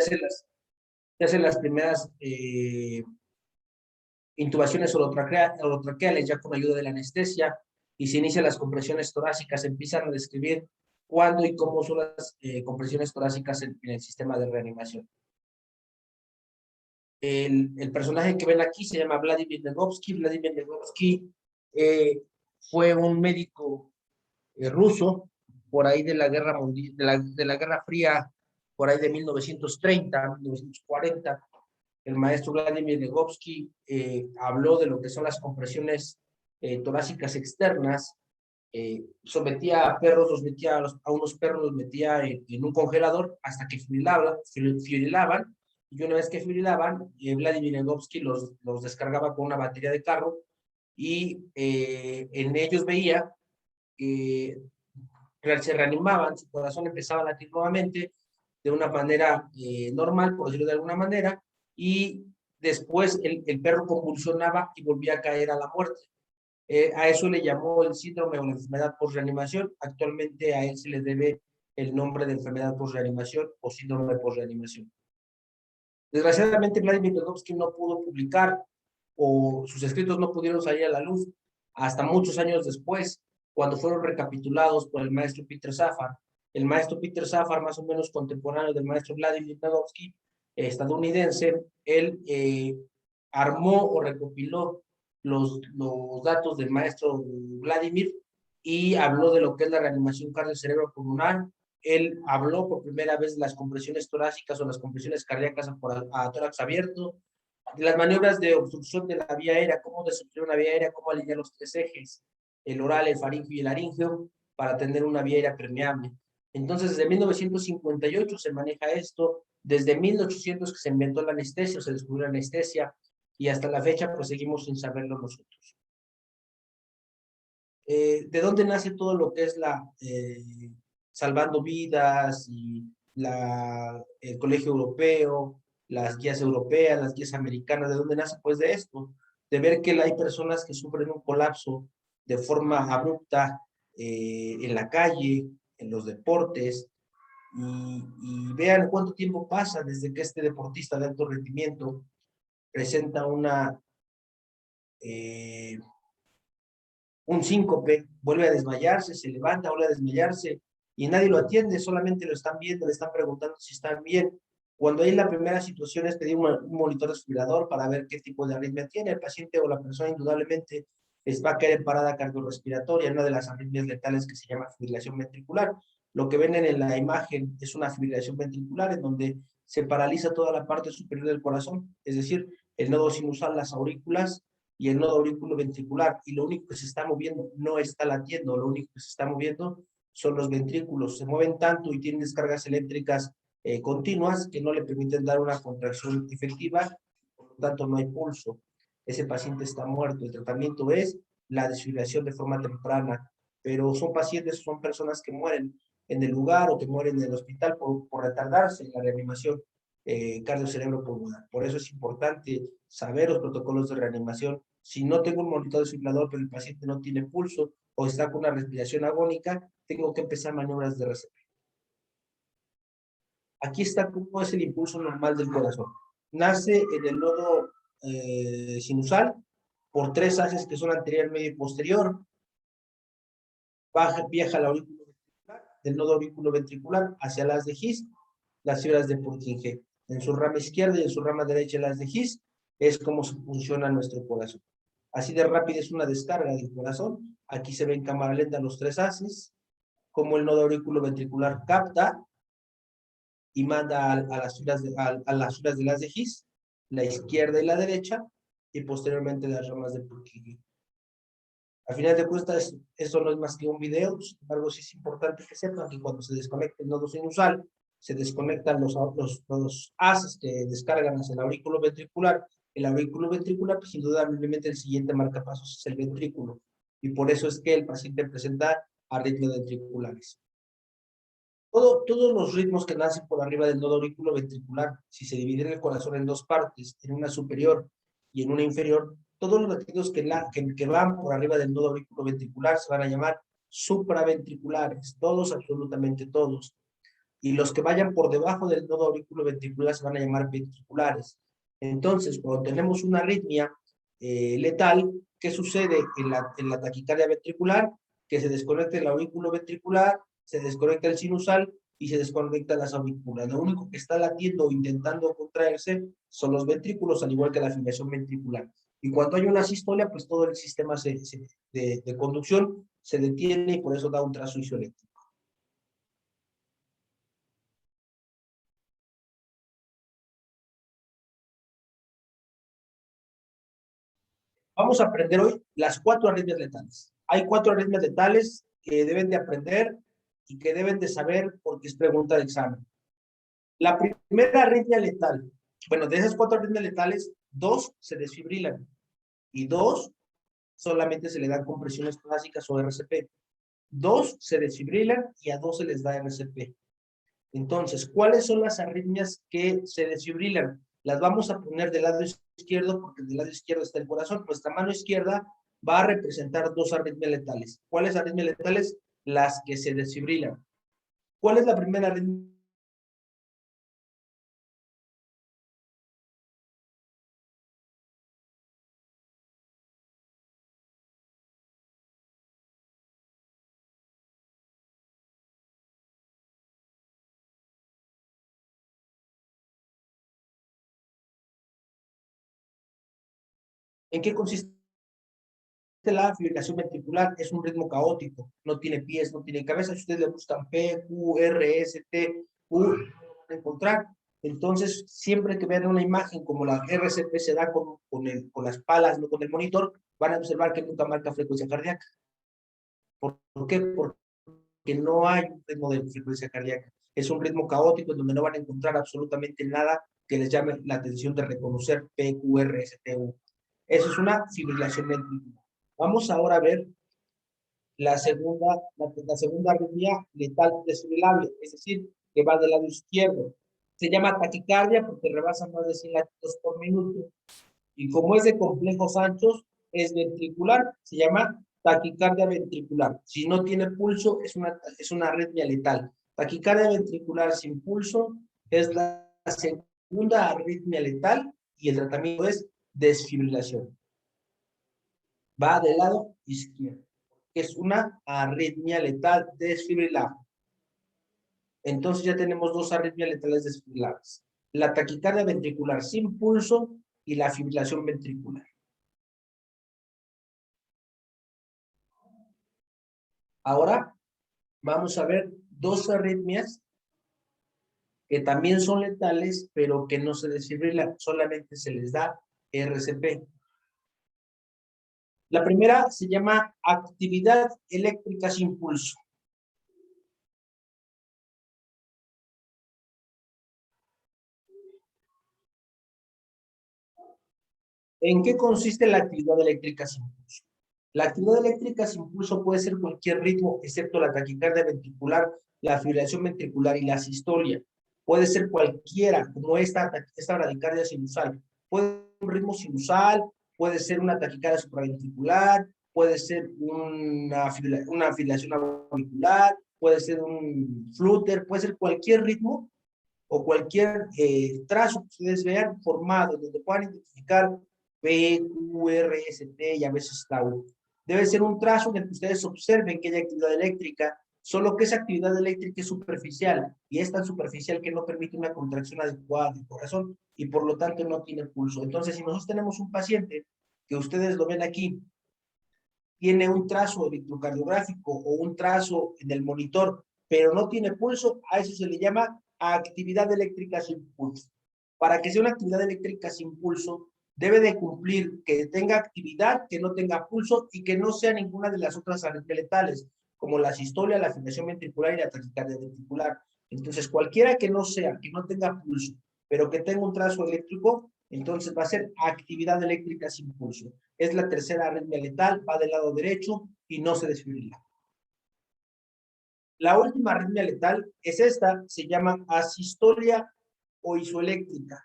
se hacen las primeras intubaciones orotraqueales ya con ayuda de la anestesia y se inician las compresiones torácicas. Empiezan a describir cuándo y cómo son las compresiones torácicas en el sistema de reanimación. El personaje que ven aquí se llama Vladimir Negovsky. Vladimir Negovsky fue un médico ruso por ahí de la guerra mundial, de la Guerra Fría, por ahí de 1930, 1940. El maestro Vladimir Negovsky habló de lo que son las compresiones torácicas externas. Sometía a perros, a unos perros los metía en un congelador hasta que fibrilaban, y una vez que fibrilaban, Vladimir Negovsky los descargaba con una batería de carro, y en ellos veía que se reanimaban, su corazón empezaba a latir nuevamente de una manera normal, por decirlo de alguna manera, y después el perro convulsionaba y volvía a caer a la muerte. A eso le llamó el síndrome o la enfermedad post-reanimación. Actualmente a él se le debe el nombre de enfermedad post-reanimación o síndrome de post-reanimación. Desgraciadamente, Vladimir Negovsky no pudo publicar, o sus escritos no pudieron salir a la luz hasta muchos años después, cuando fueron recapitulados por el maestro Peter Safar. El maestro Peter Safar, más o menos contemporáneo del maestro Vladimir Negovsky, estadounidense, él armó o recopiló los datos del maestro Vladimir y habló de lo que es la reanimación cardiocerebro-pulmonar. Él habló por primera vez de las compresiones torácicas o las compresiones cardíacas a tórax abierto, de las maniobras de obstrucción de la vía aérea, cómo desobstruir una vía aérea, cómo alinear los tres ejes, el oral, el faríngeo y el laríngeo, para tener una vía aérea permeable. Entonces, desde 1958 se maneja esto, desde 1800 que se inventó la anestesia, se descubrió la anestesia, y hasta la fecha pues seguimos sin saberlo nosotros. ¿De dónde nace todo lo que es la Salvando Vidas y el Colegio Europeo, las guías europeas, las guías americanas? ¿De dónde nace? Pues de esto, de ver que hay personas que sufren un colapso de forma abrupta en la calle, en los deportes, y vean cuánto tiempo pasa desde que este deportista de alto rendimiento presenta un síncope, vuelve a desmayarse, se levanta, vuelve a desmayarse, y nadie lo atiende, solamente lo están viendo, le están preguntando si están bien. Cuando hay la primera situación es pedir un monitor respirador para ver qué tipo de arritmia tiene el paciente o la persona. Indudablemente va a caer en parada cardiorrespiratoria, una de las arritmias letales que se llama fibrilación ventricular. Lo que ven en la imagen es una fibrilación ventricular en donde se paraliza toda la parte superior del corazón, es decir, el nodo sinusal, las aurículas y el nodo auriculoventricular, y lo único que se está moviendo no está latiendo, lo único que se está moviendo son los ventrículos. Se mueven tanto y tienen descargas eléctricas continuas que no le permiten dar una contracción efectiva, por lo tanto no hay pulso. Ese paciente está muerto. El tratamiento es la desfibrilación de forma temprana, pero son pacientes, son personas que mueren en el lugar o que mueren en el hospital por retardarse en la reanimación cardiocerebro-pulmonar. Por eso es importante saber los protocolos de reanimación. Si no tengo un monitor desfibrilador, pero el paciente no tiene pulso o está con una respiración agónica, tengo que empezar maniobras de RCP. Aquí está cómo es el impulso normal del corazón. Nace en el nodo sinusal por tres haces que son anterior, medio y posterior. Viaja la aurícula ventricular, del nodo auriculo ventricular hacia las de His, las fibras de Purkinje. En su rama izquierda y en su rama derecha las de His, es como funciona nuestro corazón. Así de rápida es una descarga del corazón. Aquí se ve en cámara lenta los tres haces, como el nodo auriculo ventricular capta y manda a las fibras de las de His, la izquierda y la derecha, y posteriormente las ramas de Purkinje. Al final de cuentas, eso no es más que un video. Sin embargo, sí es importante que sepan que cuando se desconecta el nodo sinusal, se desconectan los haces que descargan hacia el aurículo ventricular. El aurículo ventricular, pues indudablemente el siguiente marcapasos es el ventrículo. Y por eso es que el paciente presenta arritmias ventriculares. Todos los ritmos que nacen por arriba del nodo auriculo ventricular, si se divide el corazón en dos partes, en una superior y en una inferior, todos los latidos que van por arriba del nodo auriculo ventricular se van a llamar supraventriculares, todos, absolutamente todos. y los que vayan por debajo del nodo auriculoventricular se van a llamar ventriculares. Entonces, cuando tenemos una arritmia letal, ¿qué sucede en la taquicardia ventricular? Que se desconecta el aurículo ventricular, se desconecta el sinusal y se desconectan las aurículas. Lo único que está latiendo o intentando contraerse son los ventrículos, al igual que la fibrilación ventricular. Y cuando hay una sistolia, pues todo el sistema de conducción se detiene y por eso da un trazo isoeléctrico. Vamos a aprender hoy las 4 arritmias letales. Hay 4 arritmias letales que deben de aprender y que deben de saber porque es pregunta de examen. La primera arritmia letal, bueno, de esas 4 arritmias letales, 2 se desfibrilan y 2 solamente se le dan compresiones torácicas o RCP. 2 se desfibrilan y a 2 se les da RCP. Entonces, ¿cuáles son las arritmias que se desfibrilan? Las vamos a poner del lado izquierdo porque del lado izquierdo está el corazón. Nuestra mano izquierda va a representar 2 arritmias letales. ¿Cuáles arritmias letales? Las que se desfibrilan. ¿Cuál es la primera arritmia? ¿En qué consiste la fibrilación ventricular? Es un ritmo caótico, no tiene pies, no tiene cabeza. Si ustedes le buscan P, Q, R, S, T, U, no van a encontrar. Entonces, siempre que vean una imagen como la RCP se da con las palas, no con el monitor, van a observar que nunca marca frecuencia cardíaca. ¿Por qué? Porque no hay un ritmo de frecuencia cardíaca. Es un ritmo caótico en donde no van a encontrar absolutamente nada que les llame la atención de reconocer P, Q, R, S, T, U. Eso es una fibrilación ventricular. Vamos ahora a ver la segunda arritmia letal desfibrilable, es decir, que va del lado izquierdo. Se llama taquicardia porque rebasa más de 100 latidos por minuto. Y como es de complejos anchos, es ventricular, se llama taquicardia ventricular. Si no tiene pulso, es una arritmia letal. Taquicardia ventricular sin pulso es la segunda arritmia letal y el tratamiento es desfibrilación. Va del lado izquierdo. Es una arritmia letal desfibrilable. Entonces ya tenemos 2 arritmias letales desfibrilables. La taquicardia ventricular sin pulso y la fibrilación ventricular. Ahora vamos a ver 2 arritmias que también son letales, pero que no se desfibrilan, solamente se les da RCP. La primera se llama actividad eléctrica sin pulso. ¿En qué consiste la actividad eléctrica sin pulso? La actividad eléctrica sin pulso puede ser cualquier ritmo, excepto la taquicardia ventricular, la fibrilación ventricular y la sistolia. Puede ser cualquiera, como esta bradicardia sinusal. Puede ser un ritmo sinusal, puede ser una taquicardia supraventricular, puede ser una fibrilación auricular, puede ser un flúter, puede ser cualquier ritmo o cualquier trazo que ustedes vean formado, donde puedan identificar P, Q, R, S, T y a veces Tau. Debe ser un trazo en el que ustedes observen que hay actividad eléctrica, solo que esa actividad eléctrica es superficial y es tan superficial que no permite una contracción adecuada del corazón y por lo tanto no tiene pulso. Entonces, si nosotros tenemos un paciente que ustedes lo ven aquí, tiene un trazo electrocardiográfico o un trazo en el monitor, pero no tiene pulso, a eso se le llama actividad eléctrica sin pulso. Para que sea una actividad eléctrica sin pulso, debe de cumplir que tenga actividad, que no tenga pulso y que no sea ninguna de las otras arritmias letales, como la sistolia, la fibrilación ventricular y la taquicardia ventricular. Entonces, cualquiera que no sea, que no tenga pulso, pero que tenga un trazo eléctrico, entonces va a ser actividad eléctrica sin pulso. Es la tercera arritmia letal, va del lado derecho y no se desfibrila. La última arritmia letal es esta, se llama asistolia o isoeléctrica.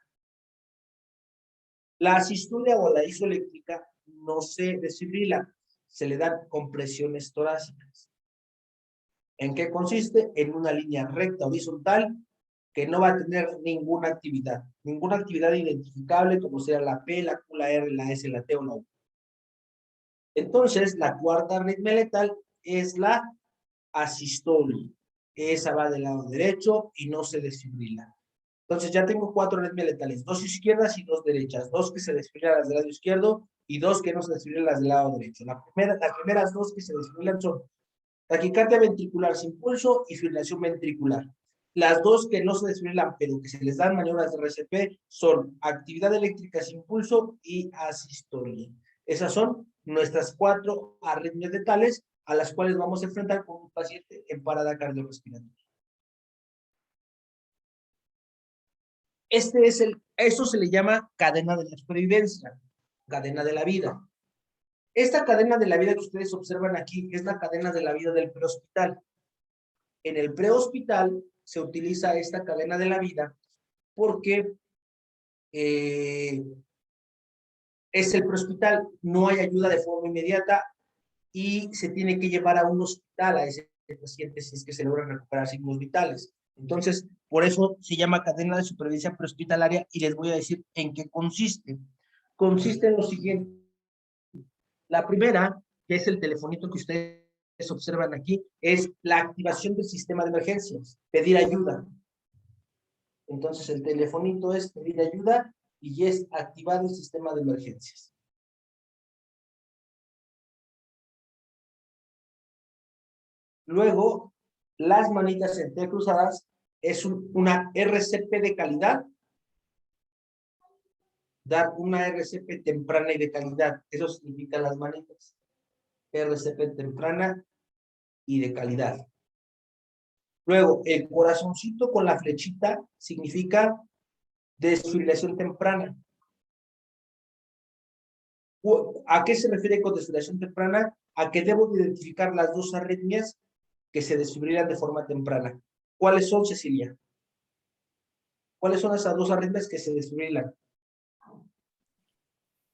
La asistolia o la isoeléctrica no se desfibrila, se le dan compresiones torácicas. ¿En qué consiste? En una línea recta horizontal que no va a tener ninguna actividad identificable como sea la P, la Q, la R, la S, la T o la U. Entonces, la cuarta arritmia letal es la asistolia. Esa va del lado derecho y no se desfibrila. Entonces ya tengo 4 arritmias letales, 2 izquierdas y 2 derechas, 2 que se desfibrilan las del lado izquierdo y 2 que no se desfibrilan las del lado derecho. Las primeras 2 que se desfibrilan son taquicardia ventricular sin pulso y fibrilación ventricular. Las 2 que no se desfibrilan pero que se les dan maniobras de RCP son actividad eléctrica sin pulso y asistolia. Esas son nuestras 4 arritmias letales a las cuales vamos a enfrentar con un paciente en parada cardiorrespiratoria. Eso se le llama cadena de la supervivencia, cadena de la vida. Esta cadena de la vida que ustedes observan aquí es la cadena de la vida del prehospital. En el prehospital se utiliza esta cadena de la vida porque es el prehospital, no hay ayuda de forma inmediata y se tiene que llevar a un hospital a ese paciente si es que se logran recuperar signos vitales. Entonces, por eso se llama cadena de supervivencia prehospitalaria y les voy a decir en qué consiste. Consiste en lo siguiente. La primera, que es el telefonito que ustedes observan aquí, es la activación del sistema de emergencias, pedir ayuda. Entonces, el telefonito es pedir ayuda y es activar el sistema de emergencias. Luego, las manitas entrecruzadas es una RCP de calidad. Dar una RCP temprana y de calidad. Eso significa las manitas. RCP temprana y de calidad. Luego, el corazoncito con la flechita significa desfibrilación temprana. ¿A qué se refiere con desfibrilación temprana? A que debo identificar las 2 arritmias que se desfibrilan de forma temprana. ¿Cuáles son, Cecilia? ¿Cuáles son esas 2 arritmias que se desfibrilan?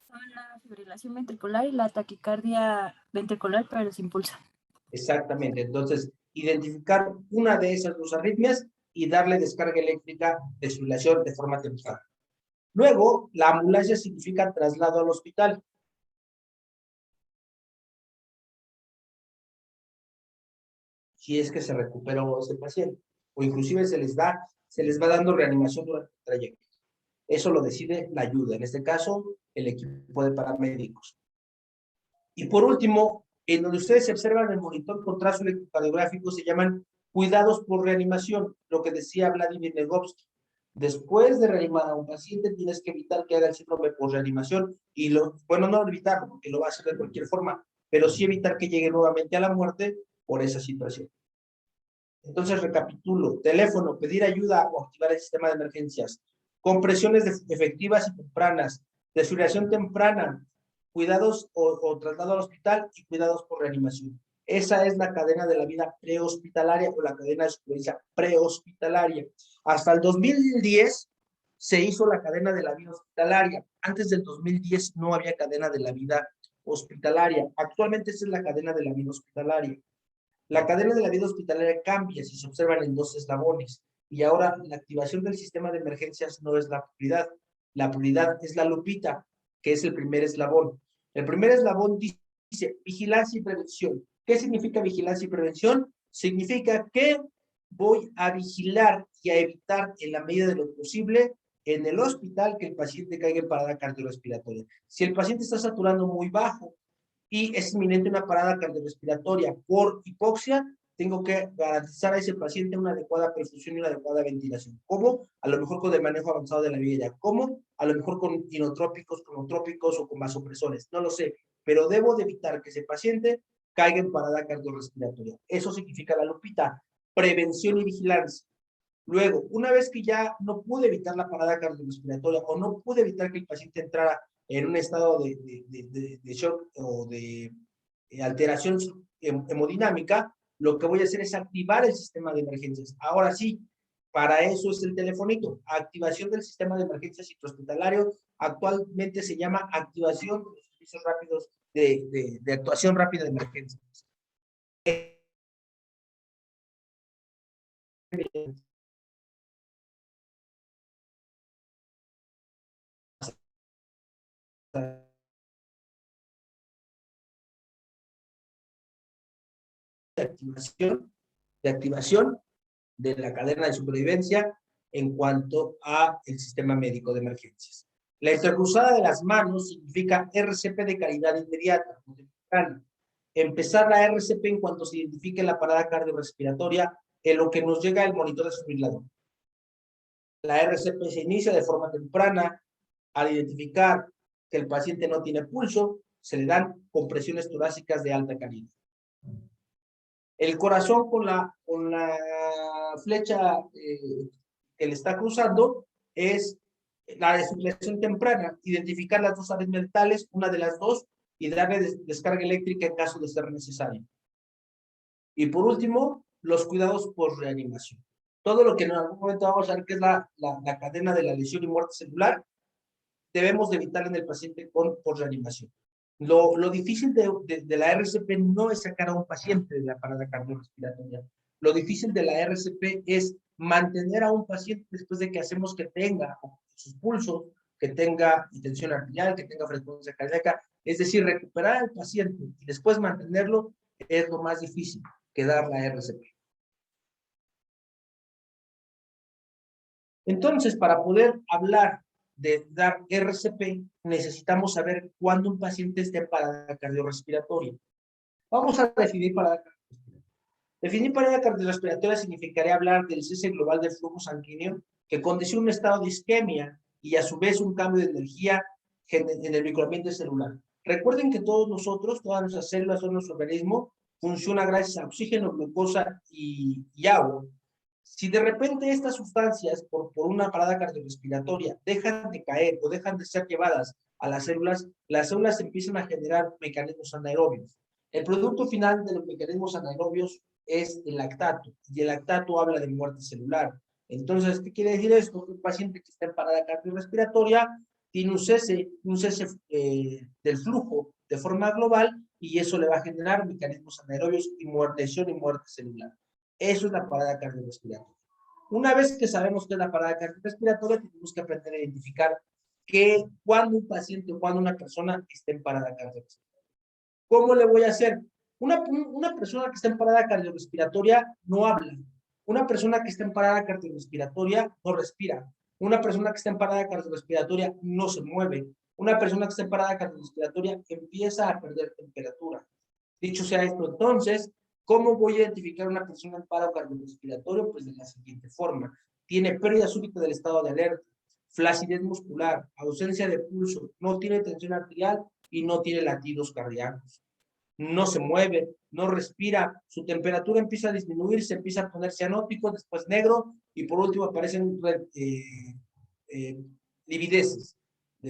Son la fibrilación ventricular y la taquicardia ventricular, pero sin pulso. Exactamente. Entonces, identificar una de esas 2 arritmias y darle descarga eléctrica, desfibrilación de forma temprana. Luego, la ambulancia significa traslado al hospital. Si es que se recuperó ese paciente, o inclusive se les va dando reanimación durante el trayecto. Eso lo decide la ayuda, en este caso, el equipo de paramédicos. Y por último, en donde ustedes se observan el monitor con trazo electrocardiográfico, se llaman cuidados por reanimación, lo que decía Vladimir Negovsky. Después de reanimar a un paciente, tienes que evitar que haga el síndrome por reanimación y bueno, no evitarlo, porque lo va a hacer de cualquier forma, pero sí evitar que llegue nuevamente a la muerte por esa situación. Entonces, recapitulo: teléfono, pedir ayuda o activar el sistema de emergencias, compresiones efectivas y tempranas, desfibrilación temprana, cuidados o traslado al hospital y cuidados por reanimación. Esa es la cadena de la vida prehospitalaria o la cadena de supervivencia prehospitalaria. Hasta el 2010 se hizo la cadena de la vida hospitalaria. Antes del 2010 no había cadena de la vida hospitalaria. Actualmente esa es la cadena de la vida hospitalaria. La cadena de la vida hospitalaria cambia si se observan en 2 eslabones y ahora la activación del sistema de emergencias no es la prioridad. La prioridad es la lupita, que es el primer eslabón. El primer eslabón dice vigilancia y prevención. ¿Qué significa vigilancia y prevención? Significa que voy a vigilar y a evitar en la medida de lo posible en el hospital que el paciente caiga en parada cardiorrespiratoria. Si el paciente está saturando muy bajo y es inminente una parada cardiorrespiratoria por hipoxia, tengo que garantizar a ese paciente una adecuada perfusión y una adecuada ventilación. ¿Cómo? A lo mejor con el manejo avanzado de la vía. ¿Cómo? A lo mejor con inotrópicos, cronotrópicos o con vasopresores. No lo sé, pero debo de evitar que ese paciente caiga en parada cardiorrespiratoria. Eso significa la lupita, prevención y vigilancia. Luego, una vez que ya no pude evitar la parada cardiorrespiratoria o no pude evitar que el paciente entrara en un estado de shock o de alteración hemodinámica, lo que voy a hacer es activar el sistema de emergencias. Ahora sí, para eso es el telefonito. Activación del sistema de emergencias intrahospitalario. Actualmente se llama activación de los servicios rápidos de actuación rápida de emergencias. de activación de la cadena de supervivencia en cuanto a el sistema médico de emergencias. La intercruzada de las manos significa RCP de calidad inmediata. Empezar la RCP en cuanto se identifique la parada cardiorrespiratoria en lo que nos llega el monitor desfibrilador. La RCP se inicia de forma temprana. Al identificar que el paciente no tiene pulso, se le dan compresiones torácicas de alta calidad. El corazón con la flecha que le está cruzando es la desfibrilación temprana, identificar las dos áreas mentales, una de las dos, y darle descarga eléctrica en caso de ser necesario. Y por último, los cuidados por reanimación. Todo lo que en algún momento vamos a ver que es la cadena de la lesión y muerte celular, debemos de evitar en el paciente con por reanimación. Lo difícil de la RCP no es sacar a un paciente de la parada cardiorrespiratoria. Lo difícil de la RCP es mantener a un paciente después de que hacemos que tenga sus pulsos, que tenga tensión arterial, que tenga frecuencia cardíaca. Es decir, recuperar al paciente y después mantenerlo es lo más difícil que dar la RCP. Entonces, para poder hablar de dar RCP, necesitamos saber cuándo un paciente esté en parada cardiorrespiratoria. Vamos a definir parada cardiorrespiratoria. Definir parada cardiorrespiratoria significaría hablar del cese global del flujo sanguíneo que condiciona un estado de isquemia y a su vez un cambio de energía en el microambiente celular. Recuerden que todos nosotros, todas nuestras células, todo nuestro organismo funciona gracias a oxígeno, glucosa y agua. Si de repente estas sustancias, por una parada cardiorrespiratoria, dejan de caer o dejan de ser llevadas a las células empiezan a generar mecanismos anaerobios. El producto final de los mecanismos anaerobios es el lactato, y el lactato habla de muerte celular. Entonces, ¿qué quiere decir esto? Un paciente que está en parada cardiorrespiratoria tiene un cese del flujo de forma global y eso le va a generar mecanismos anaerobios y lesión y muerte celular. Eso es la parada cardiorrespiratoria. Una vez que sabemos qué es la parada cardiorrespiratoria, tenemos que aprender a identificar cuando un paciente o cuando una persona está en parada cardiorrespiratoria. ¿Cómo le voy a hacer? Una persona que está en parada cardiorrespiratoria no habla. Una persona que está en parada cardiorrespiratoria no respira. Una persona que está en parada cardiorrespiratoria no se mueve. Una persona que está en parada cardiorrespiratoria empieza a perder temperatura. Dicho sea esto, entonces, ¿cómo voy a identificar a una persona en paro cardiorrespiratorio? Pues de la siguiente forma. Tiene pérdida súbita del estado de alerta, flacidez muscular, ausencia de pulso, no tiene tensión arterial y no tiene latidos cardíacos. No se mueve, no respira, su temperatura empieza a disminuir, se empieza a poner cianótico, después negro y por último aparecen livideces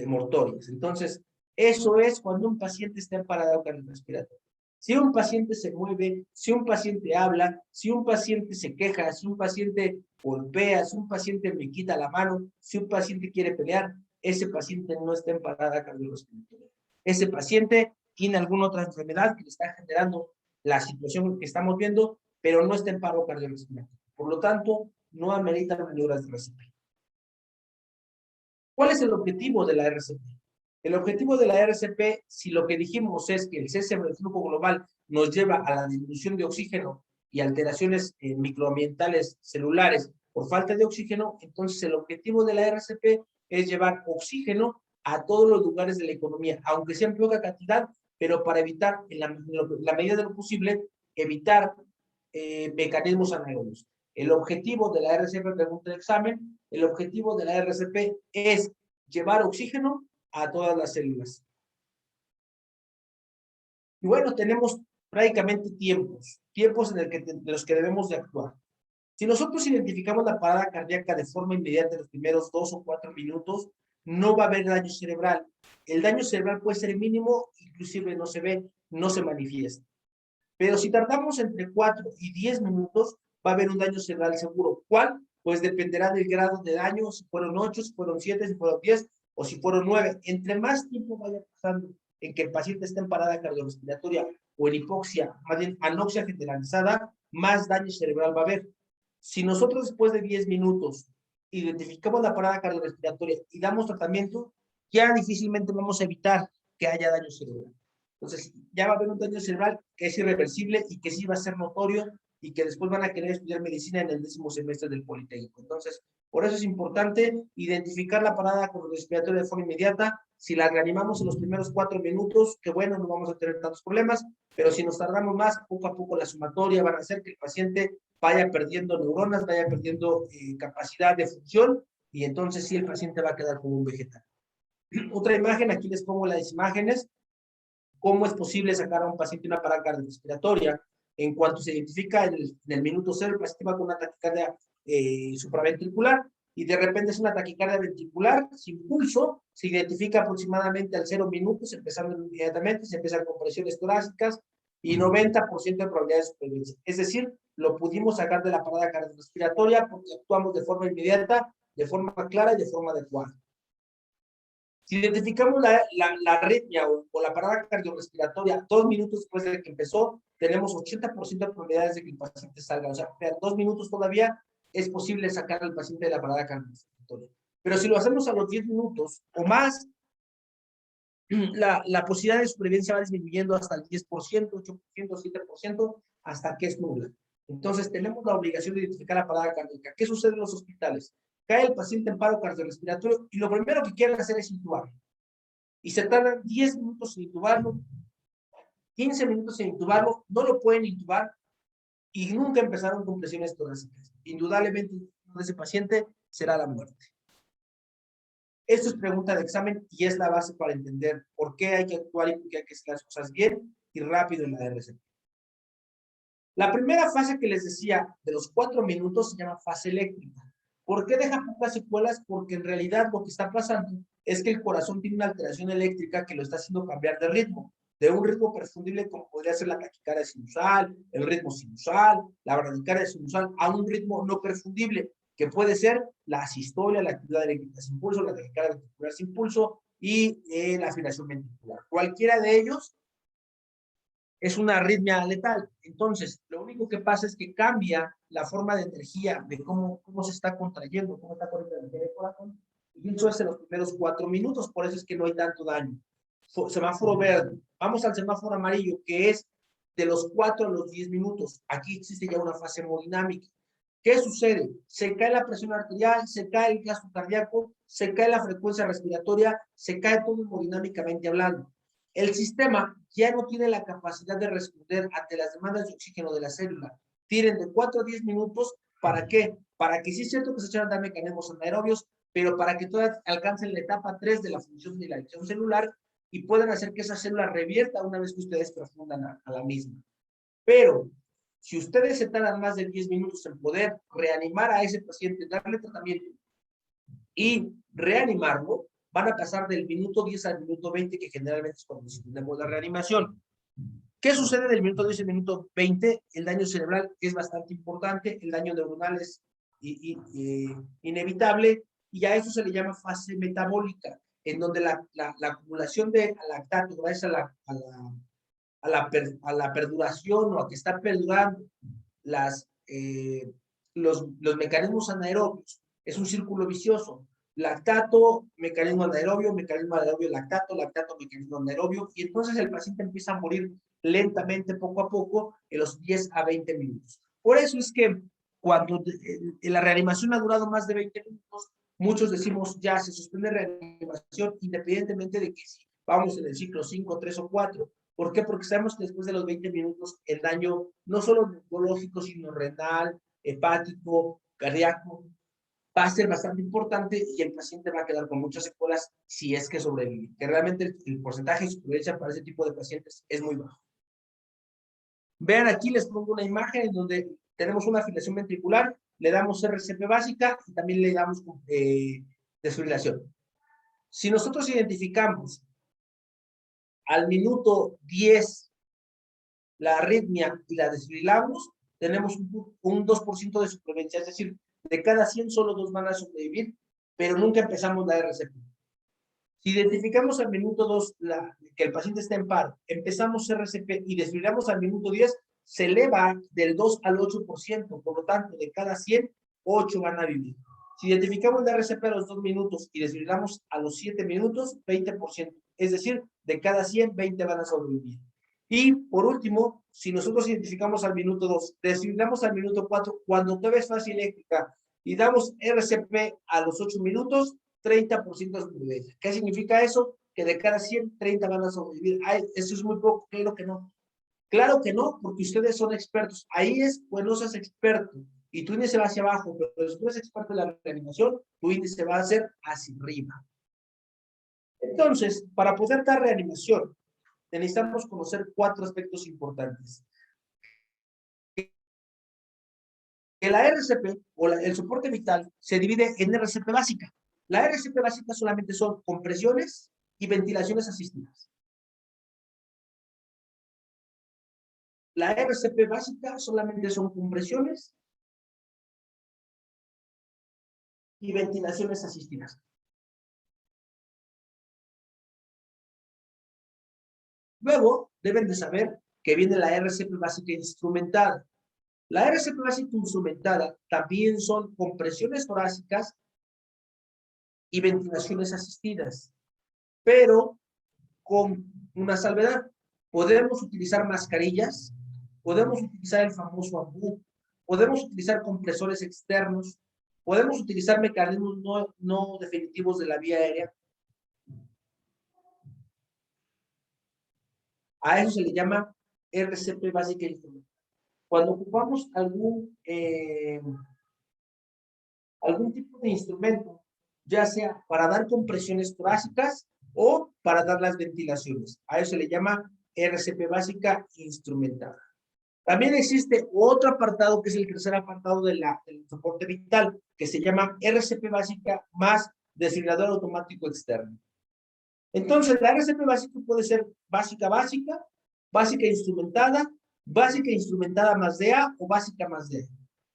mortorias. Entonces, eso es cuando un paciente está en parada cardiorrespiratoria. Si un paciente se mueve, si un paciente habla, si un paciente se queja, si un paciente golpea, si un paciente me quita la mano, si un paciente quiere pelear, ese paciente no está en parada cardiorrespiratoria. Ese paciente tiene alguna otra enfermedad que le está generando la situación que estamos viendo, pero no está en paro cardiorrespiratorio. Por lo tanto, no amerita maniobras de RCP. ¿Cuál es el objetivo de la RCP? El objetivo de la RCP, si lo que dijimos es que el cese del flujo global nos lleva a la disminución de oxígeno y alteraciones microambientales celulares por falta de oxígeno, entonces el objetivo de la RCP es llevar oxígeno a todos los lugares de la economía, aunque sea en poca cantidad, pero para evitar, en la medida de lo posible, evitar mecanismos anaerobios. El objetivo de la RCP, pregunta el examen, el objetivo de la RCP es llevar oxígeno a todas las células. Y bueno, tenemos prácticamente tiempos en los que debemos de actuar. Si nosotros identificamos la parada cardíaca de forma inmediata en los primeros 2 o 4 minutos, no va a haber daño cerebral. El daño cerebral puede ser mínimo, inclusive no se ve, no se manifiesta. Pero si tardamos entre 4 y 10 minutos, va a haber un daño cerebral seguro. ¿Cuál? Pues dependerá del grado de daño, si fueron 8, si fueron 7, si fueron 10 o si fueron 9. Entre más tiempo vaya pasando en que el paciente esté en parada cardiorrespiratoria o en hipoxia, más bien anoxia generalizada, más daño cerebral va a haber. Si nosotros después de 10 minutos identificamos la parada cardiorrespiratoria y damos tratamiento, ya difícilmente vamos a evitar que haya daño cerebral. Entonces, ya va a haber un daño cerebral que es irreversible y que sí va a ser notorio y que después van a querer estudiar medicina en el 10º semestre del Politécnico. Entonces, por eso es importante identificar la parada cardiorrespiratoria de forma inmediata. Si la reanimamos en los primeros 4 minutos, que bueno, no vamos a tener tantos problemas, pero si nos tardamos más, poco a poco la sumatoria van a hacer que el paciente vaya perdiendo neuronas, vaya perdiendo capacidad de función, y entonces sí el paciente va a quedar como un vegetal. Otra imagen, aquí les pongo las imágenes. ¿Cómo es posible sacar a un paciente una parada cardiorrespiratoria? En cuanto se identifica en el minuto 0, el paciente va con una taquicardia supraventricular, y de repente es una taquicardia ventricular sin pulso, se identifica aproximadamente al 0 minutos, empezando inmediatamente, se empiezan con presiones torácicas y 90% de probabilidad de supervivencia. Es decir, lo pudimos sacar de la parada cardiorrespiratoria porque actuamos de forma inmediata, de forma clara y de forma adecuada. Si identificamos la arritmia o la parada cardiorrespiratoria 2 minutos después de que empezó, tenemos 80% de probabilidades de que el paciente salga. O sea, en 2 minutos todavía es posible sacar al paciente de la parada cardiorrespiratoria. Pero si lo hacemos a los 10 minutos o más, la posibilidad de supervivencia va disminuyendo hasta el 10%, 8%, 7%, hasta que es nula. Entonces, tenemos la obligación de identificar la parada cardíaca. ¿Qué sucede en los hospitales? Cae el paciente en paro cardiorrespiratorio y lo primero que quieren hacer es intubarlo. Y se tardan 10 minutos en intubarlo, 15 minutos en intubarlo, no lo pueden intubar y nunca empezaron con presiones torácicas. Indudablemente, ese paciente será la muerte. Esto es pregunta de examen y es la base para entender por qué hay que actuar y por qué hay que hacer las cosas bien y rápido en la RCP. La primera fase que les decía de los 4 minutos se llama fase eléctrica. ¿Por qué deja pocas secuelas? Porque en realidad lo que está pasando es que el corazón tiene una alteración eléctrica que lo está haciendo cambiar de ritmo, de un ritmo perfundible como podría ser la taquicardia sinusal, el ritmo sinusal, la bradicardia sinusal, a un ritmo no perfundible, que puede ser la asistolia, la actividad eléctrica sin pulso, la taquicardia ventricular sin pulso y la fibrilación ventricular. Cualquiera de ellos es una arritmia letal. Entonces, lo único que pasa es que cambia la forma de energía, de cómo se está contrayendo, cómo está corriendo la energía del corazón, y eso es en los primeros 4 minutos, por eso es que no hay tanto daño. Semáforo verde. Vamos al semáforo amarillo, que es de los 4 a los 10 minutos. Aquí existe ya una fase hemodinámica. ¿Qué sucede? Se cae la presión arterial, se cae el gasto cardíaco, se cae la frecuencia respiratoria, se cae todo hemodinámicamente hablando. El sistema ya no tiene la capacidad de responder ante las demandas de oxígeno de la célula. Tienen de 4 a 10 minutos. ¿Para qué? Para que sí es cierto que se echan a dar mecanismos anaerobios, pero para que todas alcancen la etapa 3 de la función de la acción celular y puedan hacer que esa célula revierta una vez que ustedes profundan a la misma. Pero si ustedes se tardan más de 10 minutos en poder reanimar a ese paciente, darle tratamiento y reanimarlo, van a pasar del minuto 10 al minuto 20, que generalmente es cuando tenemos la reanimación. ¿Qué sucede del minuto 10 al minuto 20? El daño cerebral es bastante importante, el daño neuronal es inevitable, y a eso se le llama fase metabólica, en donde la acumulación de lactato, gracias a la perduración o a que está perdurando los mecanismos anaerobios, es un círculo vicioso. Lactato, mecanismo anaerobio, lactato, mecanismo anaerobio, y entonces el paciente empieza a morir lentamente, poco a poco, en los 10 a 20 minutos. Por eso es que cuando la reanimación ha durado más de 20 minutos, muchos decimos ya se suspende la reanimación, independientemente de que si vamos en el ciclo 5, 3 o 4. ¿Por qué? Porque sabemos que después de los 20 minutos el daño no solo neurológico, sino renal, hepático, cardíaco, va a ser bastante importante y el paciente va a quedar con muchas secuelas si es que sobrevive. Que realmente el porcentaje de supervivencia para ese tipo de pacientes es muy bajo. Vean, aquí les pongo una imagen en donde tenemos una fibrilación ventricular, le damos RCP básica y también le damos desfibrilación. Si nosotros identificamos al minuto 10 la arritmia y la desfibrilamos, tenemos un 2% de supervivencia, es decir, de cada 100 solo 2 van a sobrevivir, pero nunca empezamos la RCP. Si identificamos al minuto 2 que el paciente está en paro, empezamos RCP y desfibrilamos al minuto 10, se eleva del 2 al 8%, por lo tanto, de cada 100, 8 van a vivir. Si identificamos la RCP a los 2 minutos y desfibrilamos a los 7 minutos, 20%. Es decir, de cada 100, 20 van a sobrevivir. Y por último, si nosotros identificamos al minuto 2, desfibrilamos al minuto 4, cuando todavía es fase eléctrica y damos RCP a los 8 minutos, 30% de supervivencia. ¿Qué significa eso? Que de cada 100, 30 van a sobrevivir. Ay, eso es muy poco, claro que no. Claro que no, porque ustedes son expertos. Ahí es cuando seas experto y tu índice va hacia abajo, pero si tú eres experto en la reanimación, tu índice va a ser hacia arriba. Entonces, para poder dar reanimación, necesitamos conocer 4 aspectos importantes. Que la RCP o el soporte vital se divide en RCP básica. La RCP básica solamente son compresiones y ventilaciones asistidas. La RCP básica solamente son compresiones y ventilaciones asistidas. Luego, deben de saber que viene la RCP básica instrumentada. La RCP básica instrumentada también son compresiones torácicas y ventilaciones asistidas, pero con una salvedad. Podemos utilizar mascarillas, podemos utilizar el famoso AMBU, podemos utilizar compresores externos, podemos utilizar mecanismos no definitivos de la vía aérea. A eso se le llama RCP básica instrumental. Cuando ocupamos algún tipo de instrumento, ya sea para dar compresiones torácicas o para dar las ventilaciones. A eso se le llama RCP básica instrumentada. También existe otro apartado, que es el tercer apartado del soporte vital, que se llama RCP básica más desfibrilador automático externo. Entonces, la RCP básica puede ser básica instrumentada más DA o básica más DA.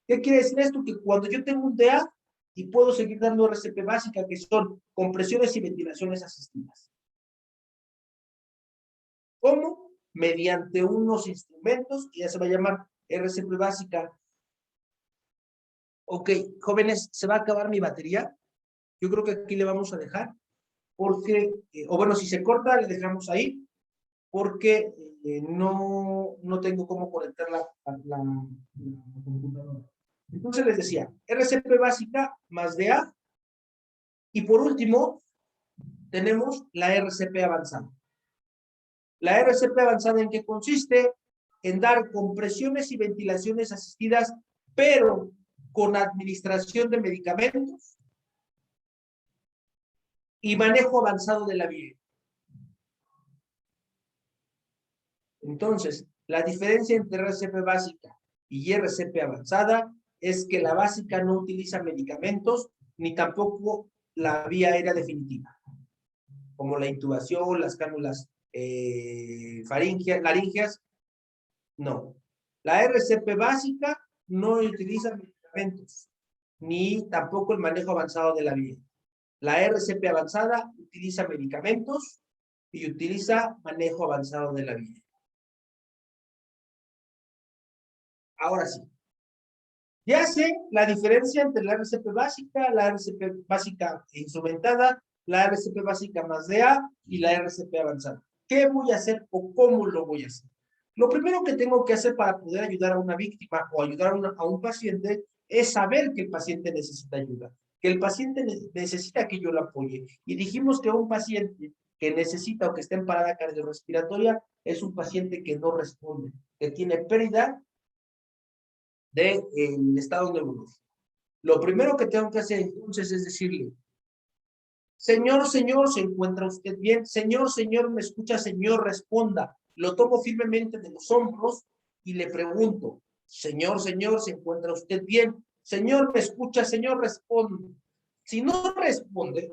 ¿Qué quiere decir esto? Que cuando yo tengo un DA y puedo seguir dando RCP básica, que son compresiones y ventilaciones asistidas. ¿Cómo? Mediante unos instrumentos, y ya se va a llamar RCP básica. Ok, jóvenes, se va a acabar mi batería. Yo creo que aquí le vamos a dejar, porque, o bueno, si se corta, le dejamos ahí, porque no tengo cómo conectar la computadora. Entonces les decía, RCP básica más DA, y por último, tenemos la RCP avanzada. La RCP avanzada, ¿en qué consiste? En dar compresiones y ventilaciones asistidas, pero con administración de medicamentos y manejo avanzado de la vía. Entonces, la diferencia entre RCP básica y RCP avanzada es que la básica no utiliza medicamentos ni tampoco la vía aérea definitiva, como la intubación, las cánulas laringeas, no. La RCP básica no utiliza medicamentos, ni tampoco el manejo avanzado de la vía. La RCP avanzada utiliza medicamentos y utiliza manejo avanzado de la vía. Ahora sí. Ya sé la diferencia entre la RCP básica, la RCP básica instrumentada, la RCP básica más DA y la RCP avanzada. ¿Qué voy a hacer o cómo lo voy a hacer? Lo primero que tengo que hacer para poder ayudar a una víctima o ayudar a un paciente es saber que el paciente necesita ayuda, que el paciente necesita que yo lo apoye. Y dijimos que un paciente que necesita o que está en parada cardiorrespiratoria es un paciente que no responde, que tiene pérdida del estado neurológico. Lo primero que tengo que hacer entonces es decirle, señor, señor, ¿se encuentra usted bien? Señor, señor, ¿me escucha? Señor, responda. Lo tomo firmemente de los hombros y le pregunto, señor, señor, ¿se encuentra usted bien? Señor, ¿me escucha? Señor, responde. Si no responde,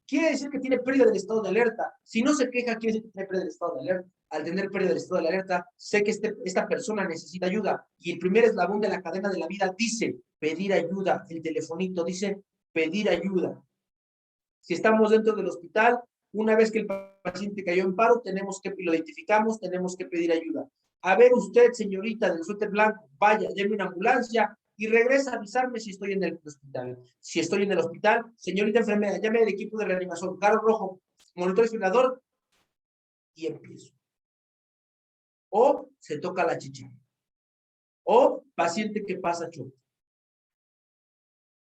quiere decir que tiene pérdida del estado de alerta. Si no se queja, quiere decir que tiene pérdida del estado de alerta. Al tener pérdida del estado de alerta, sé que esta persona necesita ayuda. Y el primer eslabón de la cadena de la vida dice pedir ayuda. El telefonito dice pedir ayuda. Si estamos dentro del hospital, una vez que el paciente cayó en paro, lo identificamos, tenemos que pedir ayuda. A ver usted, señorita del suéter blanco, vaya, llame una ambulancia y regresa a avisarme si estoy en el hospital. Si estoy en el hospital, señorita enfermera, llame al equipo de reanimación, carro rojo, monitor desfibrilador, y empiezo. O se toca la chicha. O paciente que pasa choque.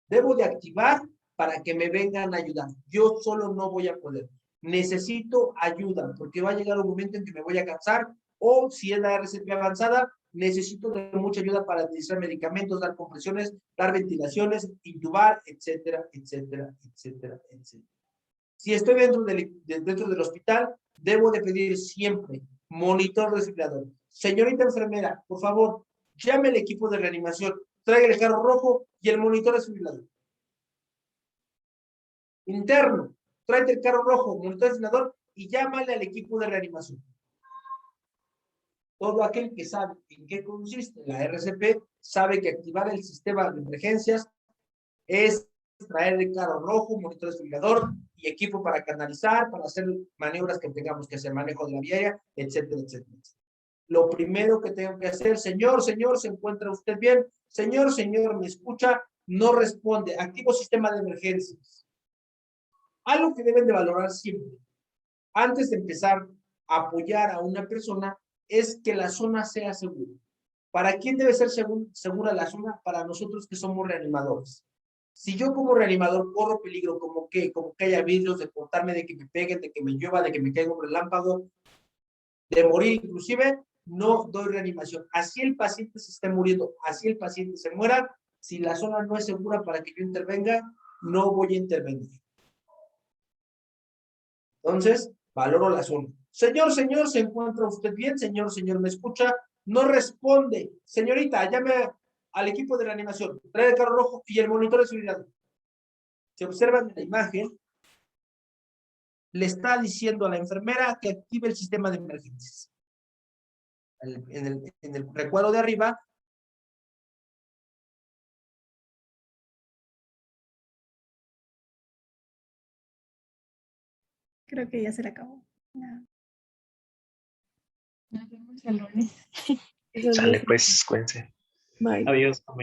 Debo de activar para que me vengan a ayudar. Yo solo no voy a poder. Necesito ayuda, porque va a llegar un momento en que me voy a cansar, o si es la RCP avanzada, necesito de mucha ayuda para administrar medicamentos, dar compresiones, dar ventilaciones, intubar, etcétera, etcétera, etcétera, etcétera. Si estoy dentro del hospital, debo de pedir siempre monitor respirador. Señorita enfermera, por favor, llame al equipo de reanimación, traiga el carro rojo y el monitor desfibrilador. Interno, tráete el carro rojo, monitor desfibrilador y llámale al equipo de reanimación. Todo aquel que sabe en qué consiste la RCP sabe que activar el sistema de emergencias es traer el carro rojo, monitor desfibrilador y equipo para canalizar, para hacer maniobras que tengamos que hacer, manejo de la vía aérea, etcétera, etcétera. Lo primero que tengo que hacer, señor, ¿se encuentra usted bien? Señor, ¿me escucha? No responde. Activo sistema de emergencias. Algo que deben de valorar siempre, antes de empezar a apoyar a una persona, es que la zona sea segura. ¿Para quién debe ser segura la zona? Para nosotros que somos reanimadores. Si yo como reanimador corro peligro, como que haya vidrios, de cortarme, de que me peguen, de que me llueva, de que me caiga un relámpago, de morir inclusive, no doy reanimación. Así el paciente se esté muriendo, así el paciente se muera, si la zona no es segura para que yo intervenga, no voy a intervenir. Entonces, valoro la zona. Señor, ¿se encuentra usted bien? Señor, ¿me escucha? No responde. Señorita, llame al equipo de reanimación, trae el carro rojo y el monitor de seguridad. Se observa en la imagen, le está diciendo a la enfermera que active el sistema de emergencias. En el recuadro de arriba, Creo que ya se le acabó. Ya. Nos vemos el lunes. Eso es Sale pues, cuídense. Bye. Adiós.